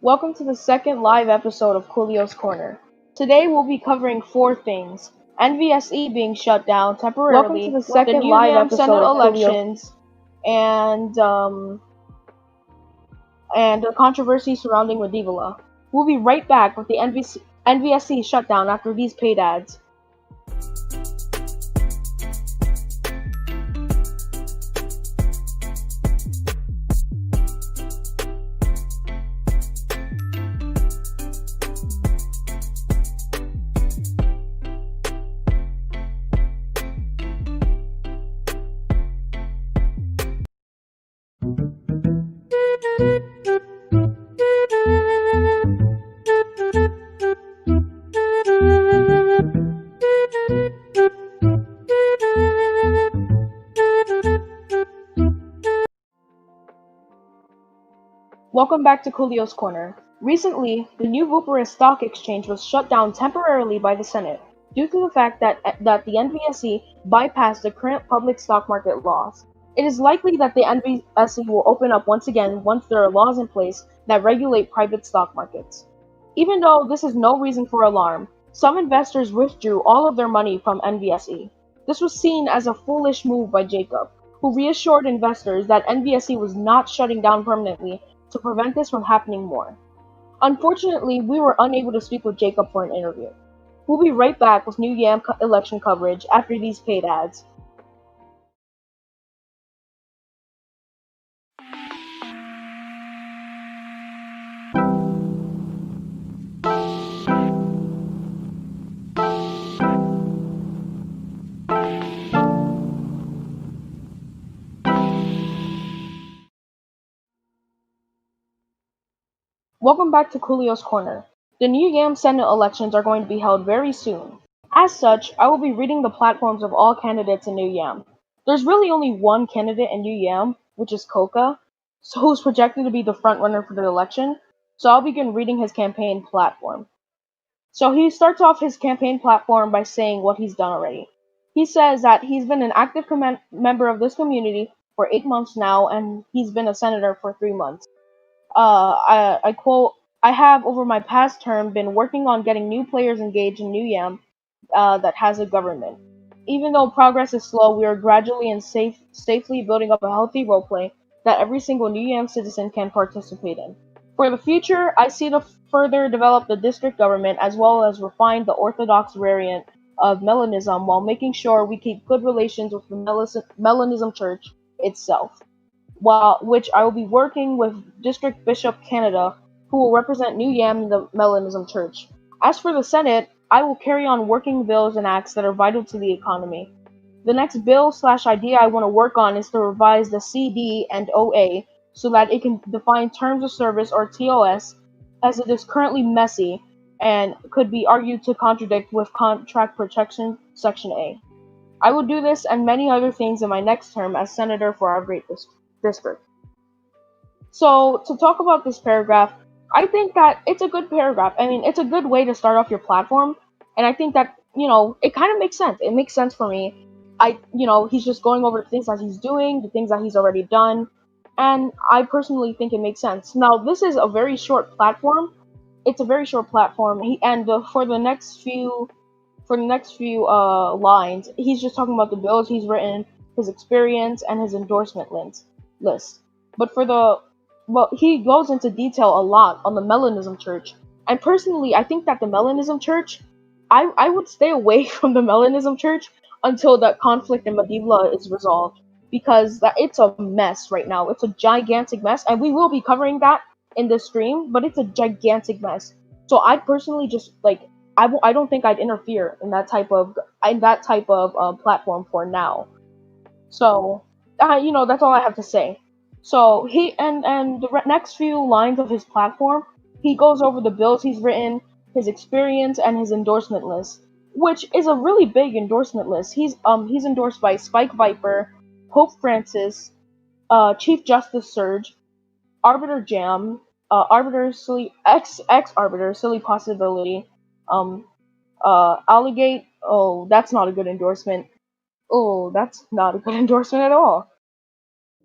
Welcome to the second live episode of Coolio's Corner. Today we'll be covering four things: NVSE being shut down temporarily, Welcome to the second new live YAM episode Senate of Coolio. elections, and the controversy surrounding Medievala. We'll be right back with the NVSE shutdown after these paid ads. Welcome back to Coolio's Corner. Recently, the new Bucharest Stock Exchange was shut down temporarily by the Senate due to the fact that the NVSE bypassed the current public stock market laws. It is likely that the NVSE will open up once again once there are laws in place that regulate private stock markets. Even though this is no reason for alarm, some investors withdrew all of their money from NVSE. This was seen as a foolish move by Jacob, who reassured investors that NVSE was not shutting down permanently to prevent this from happening more. Unfortunately, we were unable to speak with Jacob for an interview. We'll be right back with new YAM election coverage after these paid ads. Welcome back to Coolio's Corner. The new YAM Senate elections are going to be held very soon. As such, I will be reading the platforms of all candidates in New YAM. There's really only one candidate in New YAM, which is Coca, who's projected to be the frontrunner for the election, so I'll begin reading his campaign platform. So he starts off his campaign platform by saying what he's done already. He says that he's been an active member of this community for 8 months now, and he's been a senator for 3 months. I quote, "I have over my past term been working on getting new players engaged in New YAM that has a government. Even though progress is slow, we are gradually and safely building up a healthy roleplay that every single New YAM citizen can participate in. For the future, I see to further develop the district government as well as refine the orthodox variant of Melanism while making sure we keep good relations with the Melanism Church itself. Which I will be working with District Bishop Canada, who will represent New YAM in the Melanism Church. As for the Senate, I will carry on working bills and acts that are vital to the economy. The next bill/idea I want to work on is to revise the CD and OA so that it can define terms of service or TOS, as it is currently messy and could be argued to contradict with Contract Protection Section A. I will do this and many other things in my next term as senator for our great district." So, to talk about this paragraph, I think that it's a good paragraph. I mean, it's a good way to start off your platform, and I think that, it kind of makes sense. It makes sense for me. He's just going over the things that he's doing, the things that he's already done, and I personally think it makes sense. Now, this is a very short platform. It's a very short platform. For the next few lines, he's just talking about the bills he's written, his experience, and his endorsement list. But he goes into detail a lot on the Melanism Church. And personally, I think that the Melanism Church, I would stay away from the Melanism Church until that conflict in Medievala is resolved, because it's a mess right now. It's a gigantic mess, and we will be covering that in this stream, but it's a gigantic mess. So I personally just, I don't think I'd interfere in that type of platform for now. So, that's all I have to say. So the next few lines of his platform, he goes over the bills he's written, his experience, and his endorsement list, which is a really big endorsement list. He's endorsed by Spike Viper, Pope Francis, Chief Justice Surge, Arbiter Jam, Arbiter Silly ex-Arbiter Silly Possibility, Alligate. Oh, that's not a good endorsement. Oh, that's not a good endorsement at all.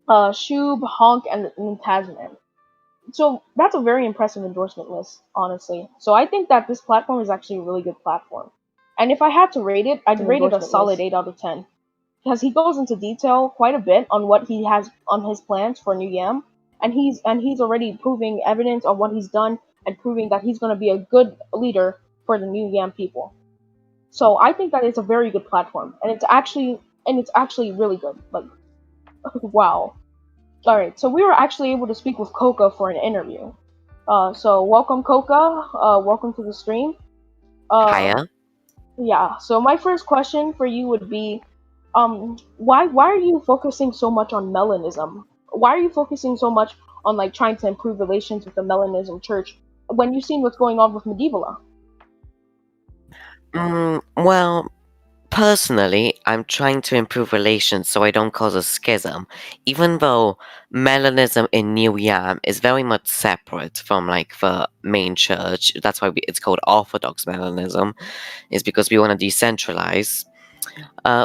Shub, Honk, and Tasman. So that's a very impressive endorsement list, honestly. So I think that this platform is actually a really good platform. And if I had to rate it, I'd rate it a solid 8 out of 10. Because he goes into detail quite a bit on what he has on his plans for New Yam, and he's already proving evidence of what he's done and proving that he's going to be a good leader for the New Yam people. So I think that it's a very good platform, and it's actually really good. Like, wow. All right, so we were actually able to speak with Coca for an interview. So welcome, Coca. Welcome to the stream. Hiya. Yeah. So my first question for you would be, why are you focusing so much on Melanism? Why are you focusing so much on like trying to improve relations with the Melanism church when you've seen what's going on with Medievala? Well, personally, I'm trying to improve relations so I don't cause a schism, even though Melanism in New Yam is very much separate from like the main church. That's why it's called Orthodox Melanism, is because we want to decentralize.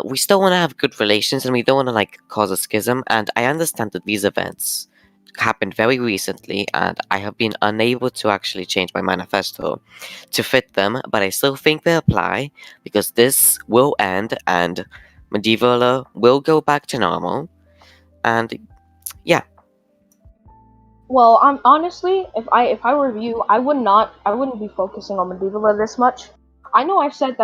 We still want to have good relations and we don't want to like cause a schism. And I understand that these events happened very recently and I have been unable to actually change my manifesto to fit them, but I still think they apply because this will end and medieval will go back to normal. And yeah. Well, I'm honestly, if I were you, I wouldn't be focusing on Medievala this much. I said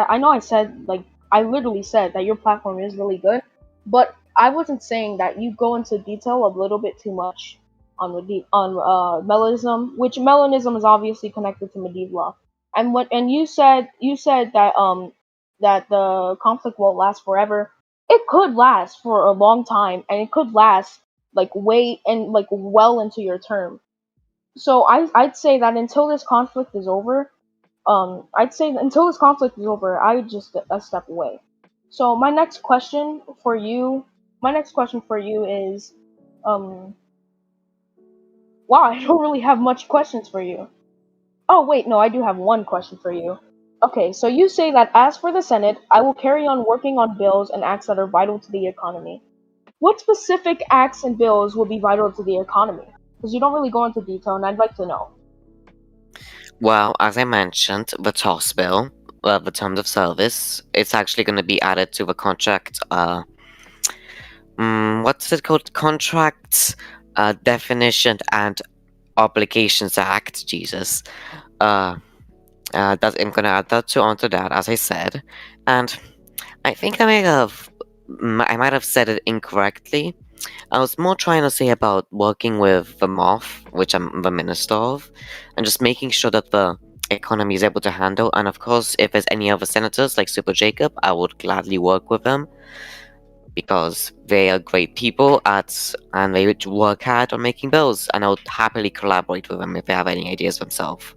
like I literally said that your platform is really good, but I wasn't saying that you go into detail a little bit too much on Melanism, which Melanism is obviously connected to Medievala. And you said that the conflict won't last forever. It could last for a long time, and it could last like way and like well into your term. So I'd say that until this conflict is over, I would just step away. So my next question for you is, um, wow, I don't really have much questions for you. Oh wait, no, I do have one question for you. Okay, so you say that as for the Senate, I will carry on working on bills and acts that are vital to the economy. What specific acts and bills will be vital to the economy? Because you don't really go into detail, and I'd like to know. Well, as I mentioned, the TOS bill, the terms of service, it's actually going to be added to the contract. What's it called? Contracts, Definition and Obligations Act. Jesus. Uh, that I'm gonna add that to onto that, as I said, and I think I might have said it incorrectly. I was more trying to say about working with the MOF, which I'm the minister of, and just making sure that the economy is able to handle. And of course, if there's any other senators like Super Jacob, I would gladly work with them because they are great people and they would work hard on making bills, and I would happily collaborate with them if they have any ideas themselves.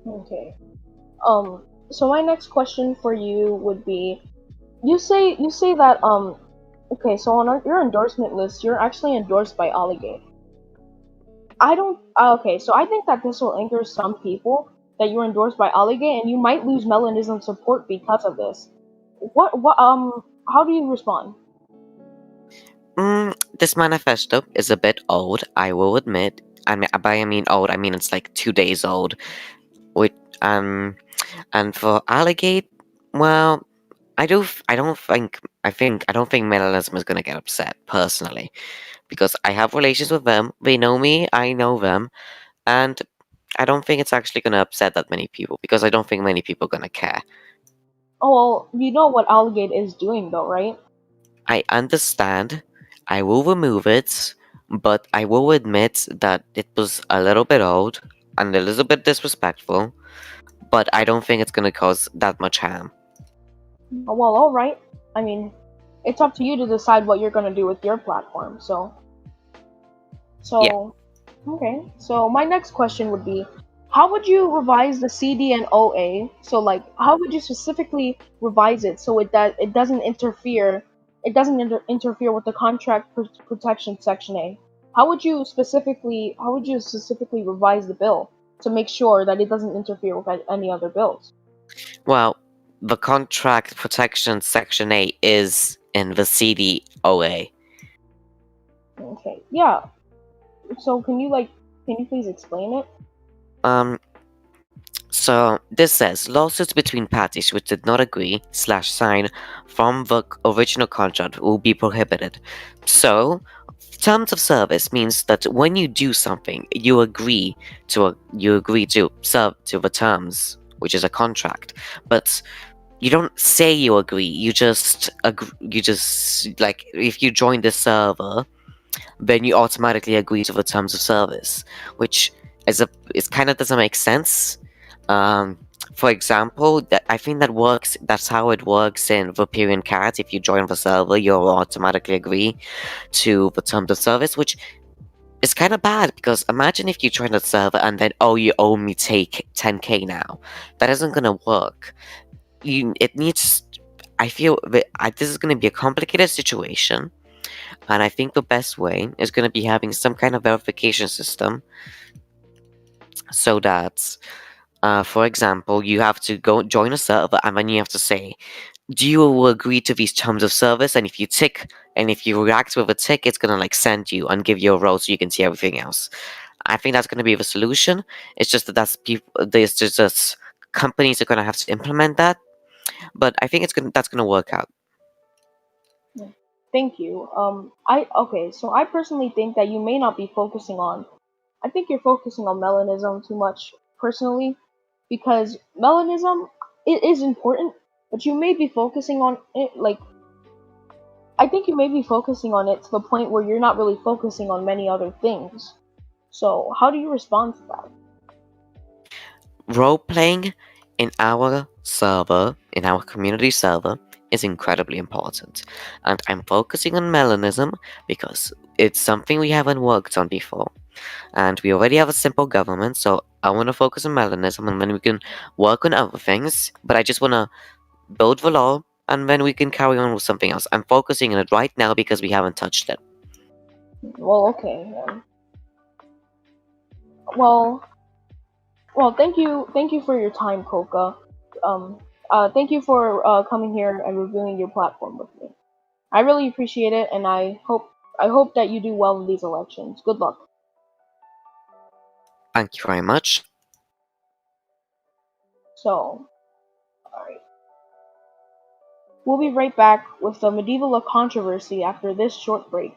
Okay. So my next question for you would be, you say that okay, so on your endorsement list, you're actually endorsed by Alligate. I don't. Okay, so I think that this will anger some people that you're endorsed by Alligate, and you might lose Melanism support because of this. How do you respond? This manifesto is a bit old, I will admit. I mean, by I mean old, I mean it's like 2 days old. Which, and for Alligate, well, I don't think Minimalism is gonna get upset personally because I have relations with them. They know me, I know them, and I don't think it's actually gonna upset that many people because I don't think many people are gonna care. Oh well, you know what Alligate is doing though, right? I understand. I will remove it, but I will admit that it was a little bit old and a little bit disrespectful. But I don't think it's gonna cause that much harm. Oh, well, all right. I mean, it's up to you to decide what you're gonna do with your platform. Yeah. So, okay. So my next question would be, how would you revise the CD and OA? So like, how would you specifically revise it so it doesn't interfere, interfere with the protection section A? How would you specifically revise the bill to make sure that it doesn't interfere with any other bills? Well, the contract protection section A is in the CDOA. Okay. Yeah. So Can you please explain it? Um, so this says lawsuits between parties which did not agree / sign from the original contract will be prohibited. So terms of service means that when you do something, you agree to serve to the terms, which is a contract. But you don't say you agree. You just like if you join the server, then you automatically agree to the terms of service, which it kind of doesn't make sense. Um, for example, I think that works. That's how it works in Vaporeon Cat. If you join the server, you'll automatically agree to the terms of service, which is kind of bad because imagine if you join the server and then you owe me take 10k now. That isn't gonna work. It needs. I feel that this is gonna be a complicated situation. And I think the best way is going to be having some kind of verification system so that, for example, you have to go join a server and then you have to say, do you agree to these terms of service? And if you tick, and if you react with a tick, it's going to like send you and give you a role so you can see everything else. I think that's going to be the solution. It's just that there's just companies are going to have to implement that. But I think that's going to work out. Thank you. So I personally think that you may not be focusing on. I think you're focusing on melanism too much personally, because melanism it is important, but you may be focusing on it like I think you may be focusing on it to the point where you're not really focusing on many other things. So how do you respond to that? Role playing in our server, in our community server, is incredibly important. And I'm focusing on melanism because it's something we haven't worked on before. And we already have a simple government, so I want to focus on melanism and then we can work on other things. But I just want to build the law and then we can carry on with something else. I'm focusing on it right now because we haven't touched it. Well, okay. Well, thank you for your time, Coca. Thank you for coming here and reviewing your platform with me. I really appreciate it, and I hope that you do well in these elections. Good luck. Thank you very much. So, alright. We'll be right back with the medieval controversy after this short break.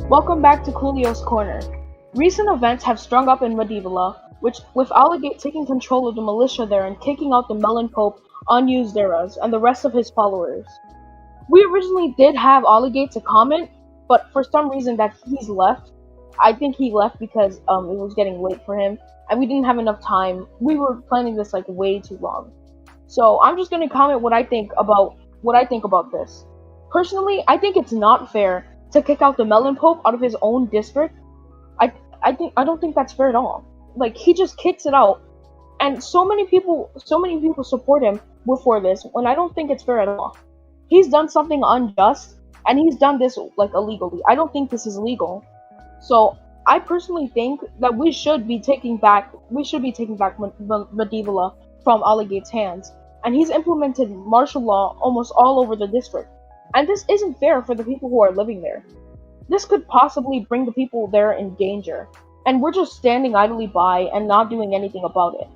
Welcome back to Coolio's Corner. Recent events have sprung up in Medievala, with Alligate taking control of the militia there and kicking out the Melon Pope, unused eras, and the rest of his followers. We originally did have Alligate to comment, but for some reason that he's left. I think he left because it was getting late for him, and we didn't have enough time. We were planning this like way too long. So I'm just gonna comment what I think about this. Personally, I think it's not fair to kick out the Melon Pope out of his own district. I don't think that's fair at all. Like he just kicks it out, and so many people support him before this when I don't think it's fair at all. He's done something unjust, and he's done this like illegally. I don't think this is legal. So I personally think that we should be taking back Medievala from Alligate's hands, and he's implemented martial law almost all over the district. And this isn't fair for the people who are living there. This could possibly bring the people there in danger, and we're just standing idly by and not doing anything about it.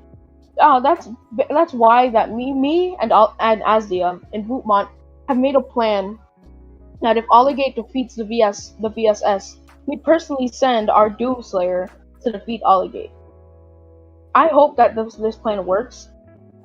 That's why that me and Asdia and Bootmont have made a plan that if Alligate defeats the VSS, we personally send our Doomslayer to defeat Alligate. I hope that this plan works,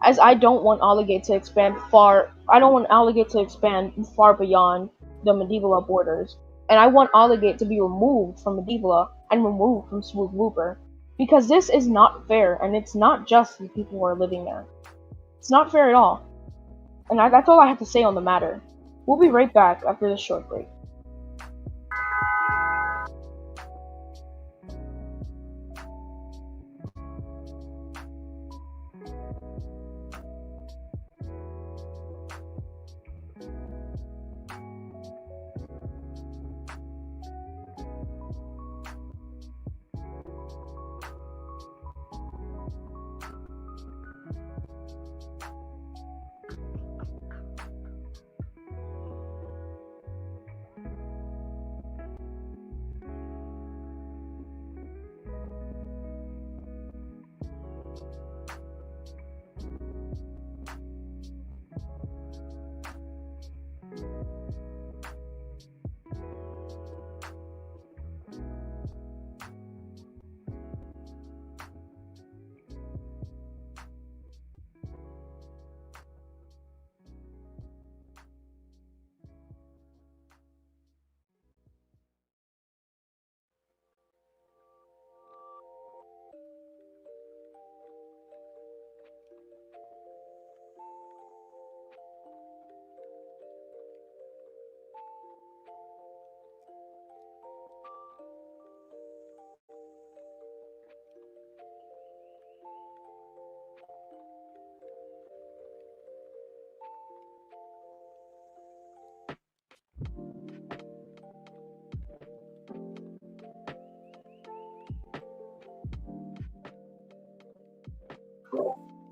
as I don't want Alligate to expand far. I don't want Alligate to expand far beyond the Medievala borders, and I want Alligate to be removed from Medievala and removed from Smooth Looper, because this is not fair, and it's not just the people who are living there. It's not fair at all. And that's all I have to say on the matter. We'll be right back after this short break.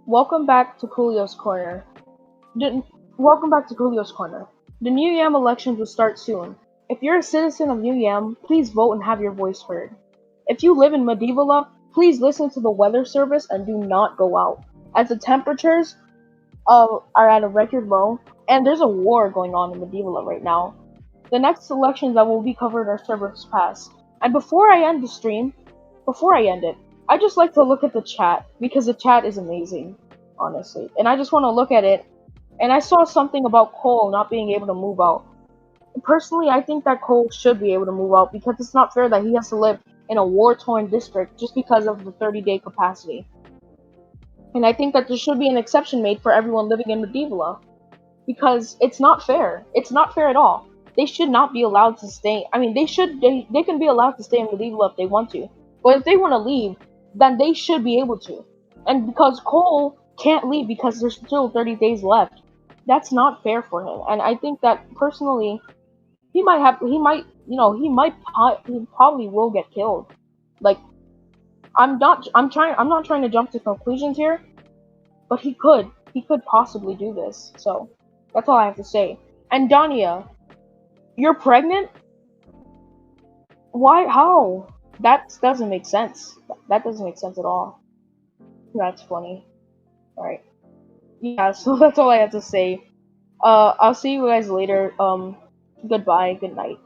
Welcome back to Coolio's Corner. Welcome back to Coolio's Corner. The New Yam elections will start soon. If you're a citizen of New Yam, please vote and have your voice heard. If you live in Medievala, please listen to the weather service and do not go out, as the temperatures are at a record low, and there's a war going on in Medievala right now. The next elections that will be covered are Service Pass. And before I end it, I just like to look at the chat, because the chat is amazing, honestly. And I just want to look at it, and I saw something about Cole not being able to move out. Personally, I think that Cole should be able to move out, because it's not fair that he has to live in a war-torn district just because of the 30-day capacity. And I think that there should be an exception made for everyone living in Medievala, because it's not fair. It's not fair at all. They should not be allowed to stay. I mean, they can be allowed to stay in Medievala if they want to. But if they want to leave, then they should be able to. And because Cole can't leave because there's still 30 days left, that's not fair for him. And I think that personally, he probably will get killed. Like, I'm not trying to jump to conclusions here, but he could possibly do this. So that's all I have to say. And Dania, you're pregnant? Why? How? That doesn't make sense. That doesn't make sense at all. That's funny. Alright. Yeah, so that's all I have to say. I'll see you guys later. Goodbye, good night.